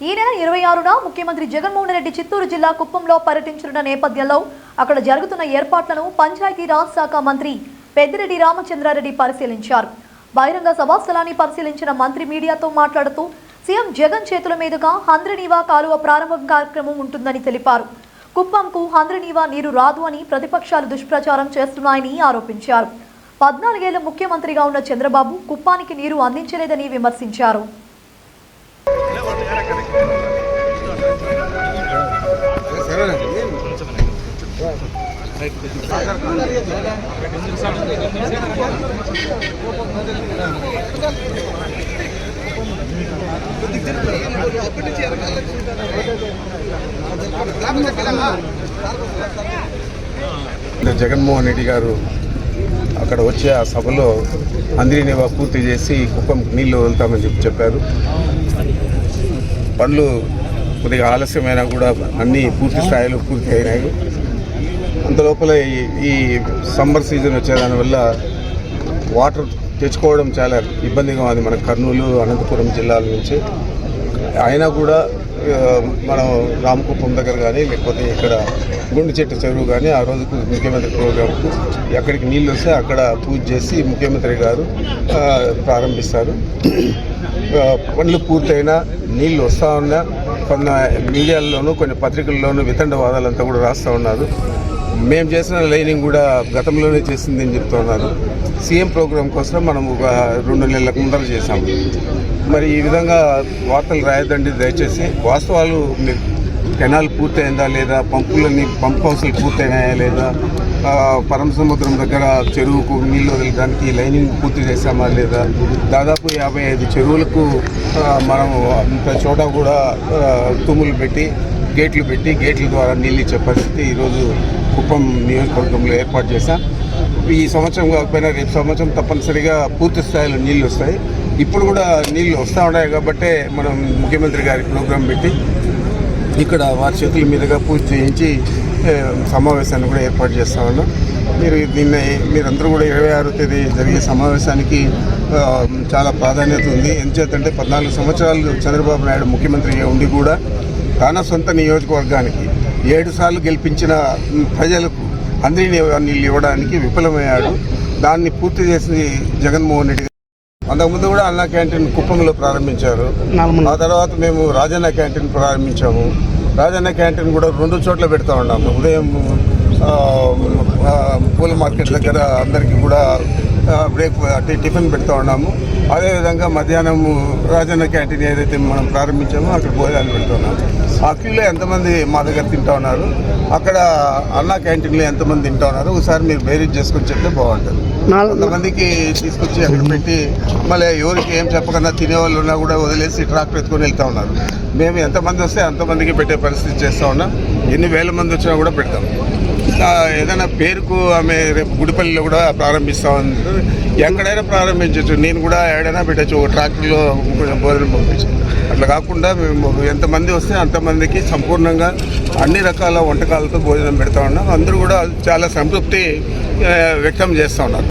ఈ నెల 26న ముఖ్యమంత్రి జగన్మోహన్ రెడ్డి చిత్తూరు జిల్లా కుప్పంలో పర్యటించనున్న నేపథ్యంలో అక్కడ జరుగుతున్న ఏర్పాట్లను పంచాయతీరాజ్ శాఖ మంత్రి పెద్దిరెడ్డి రామచంద్రారెడ్డి పరిశీలించారు. బహిరంగ సభాస్థలాన్ని పరిశీలించిన మంత్రి మీడియాతో మాట్లాడుతూ సీఎం జగన్ చేతుల మీదుగా హంద్రినీవా కాలువ ప్రారంభం కార్యక్రమం ఉంటుందని తెలిపారు. కుప్పంకు హంద్రినీవా నీరు రాదు అని ప్రతిపక్షాలు దుష్ప్రచారం చేస్తున్నాయని ఆరోపించారు. 14 ఏళ్ల ముఖ్యమంత్రిగా ఉన్న చంద్రబాబు కుప్పానికి నీరు అందించలేదని విమర్శించారు. జగన్మోహన్ రెడ్డి గారు అక్కడ వచ్చే ఆ సభలో హంద్రినీవా పూర్తి చేసి కుప్పం నీళ్లు వదులుతామని చెప్పారు. పనులు కొద్దిగా ఆలస్యమైనా కూడా అన్నీ పూర్తి స్థాయిలో పూర్తి అయినాయి. అంతలోపల ఈ సమ్మర్ సీజన్ వచ్చేదానివల్ల వాటర్ తెచ్చుకోవడం చాలా ఇబ్బందిగా ఉంది మన కర్నూలు, అనంతపురం జిల్లాల నుంచి. అయినా కూడా మనం రామకుప్పం దగ్గర కానీ లేకపోతే ఇక్కడ గుండు చెట్టు చెరువు కానీ ఆ రోజుకు ముఖ్యమంత్రి ప్రోగ్రాంకు ఎక్కడికి నీళ్ళు వస్తే అక్కడ పూజ చేసి ముఖ్యమంత్రి గారు ప్రారంభిస్తారు. పనులు పూర్తయినా నీళ్ళు వస్తూ ఉన్నా కొన్ని మీడియాల్లోనూ కొన్ని పత్రికల్లోనూ వితండవాదాలంతా కూడా రాస్తూ ఉన్నారు. మేము చేసిన లైనింగ్ కూడా గతంలోనే చేసిందని చెప్తున్నారు. సీఎం ప్రోగ్రాం కోసం మనం ఒక 2 నెలల ముందర చేశాము. మరి ఈ విధంగా వార్తలు రాయదండి దయచేసి. వాస్తవాలు కెనాల్ పూర్తయిందా లేదా, పంప్ హౌస్లు పూర్తయినాయా లేదా, పరమసముద్రం దగ్గర చెరువుకు నీళ్ళు వదలడానికి లైనింగ్ పూర్తి చేశామా లేదా, దాదాపు 55 చెరువులకు మనము అంత చోట కూడా తుమ్ములు పెట్టి గేట్ల ద్వారా నీళ్ళు ఇచ్చే పరిస్థితి ఈరోజు కుప్పం నియోజకవర్గంలో ఏర్పాటు చేశాం. ఈ సంవత్సరం కాకపోయినా రేపు సంవత్సరం తప్పనిసరిగా పూర్తి స్థాయిలో నీళ్ళు వస్తాయి. ఇప్పుడు కూడా నీళ్ళు వస్తూ ఉన్నాయి కాబట్టి మనం ముఖ్యమంత్రి గారి ప్రోగ్రాం పెట్టి ఇక్కడ వారి చేతుల మీదుగా పూజ చేయించి సమావేశాన్ని కూడా ఏర్పాటు చేస్తూ ఉన్నాం. మీరందరూ కూడా 26వ తేదీ జరిగే సమావేశానికి చాలా ప్రాధాన్యత ఉంది. ఎందుచేతంటే 14 సంవత్సరాలు చంద్రబాబు నాయుడు ముఖ్యమంత్రిగా ఉండి కూడా తన సొంత నియోజకవర్గానికి 7 సార్లు గెలిపించిన ప్రజలకు హంద్రినీవా నీళ్ళు ఇవ్వడానికి విఫలమయ్యాడు. దాన్ని పూర్తి చేసి జగన్మోహన్ రెడ్డి అంతకుముందు కూడా అన్నా క్యాంటీన్ కుప్పంలో ప్రారంభించారు. ఆ తర్వాత మేము రాజన్న క్యాంటీన్ ప్రారంభించాము. రాజన్న క్యాంటీన్ కూడా 2 చోట్ల పెడతా ఉన్నాము. ఉదయం పూల మార్కెట్ దగ్గర అందరికీ కూడా టిఫిన్ పెడతా ఉన్నాము. అదేవిధంగా మధ్యాహ్నం రాజన్న క్యాంటీన్ ఏదైతే మనం ప్రారంభించామో అక్కడ భోజనాలు పెడుతున్నాము. ఆ క్యూలో ఎంతమంది మా దగ్గర తింటా ఉన్నారు, అక్కడ అన్నా క్యాంటీన్లో ఎంతమంది తింటా ఉన్నారు ఒకసారి మీరు బేరీజ్ చేసుకొని చెప్తే బాగుంటుంది. కొంతమందికి తీసుకొచ్చి అక్కడ పెట్టి మళ్ళీ ఎవరికి ఏం చెప్పకుండా తినేవాళ్ళు ఉన్నా కూడా వదిలేసి ట్రాక్టర్ ఎత్తుకొని వెళ్తూ ఉన్నారు. మేము ఎంతమంది వస్తే అంతమందికి పెట్టే పరిస్థితి చేస్తూ ఉన్నాం. ఎన్ని వేల మంది వచ్చినా కూడా పెడతాం. ఏదైనా పేరుకు ఆమె రేపు గుడిపల్లిలో కూడా ప్రారంభిస్తూ ఉంది. ఎక్కడైనా ప్రారంభించవచ్చు. నేను కూడా ఏడైనా పెట్టచ్చు, ఒక ట్రాక్టర్లో కొంచెం భోజనం పంపించి. అట్లా కాకుండా మేము ఎంతమంది వస్తే అంతమందికి సంపూర్ణంగా అన్ని రకాల వంటకాలతో భోజనం పెడతా ఉన్నాం. అందరూ కూడా చాలా సంతృప్తి వ్యక్తం చేస్తూ ఉన్నారు.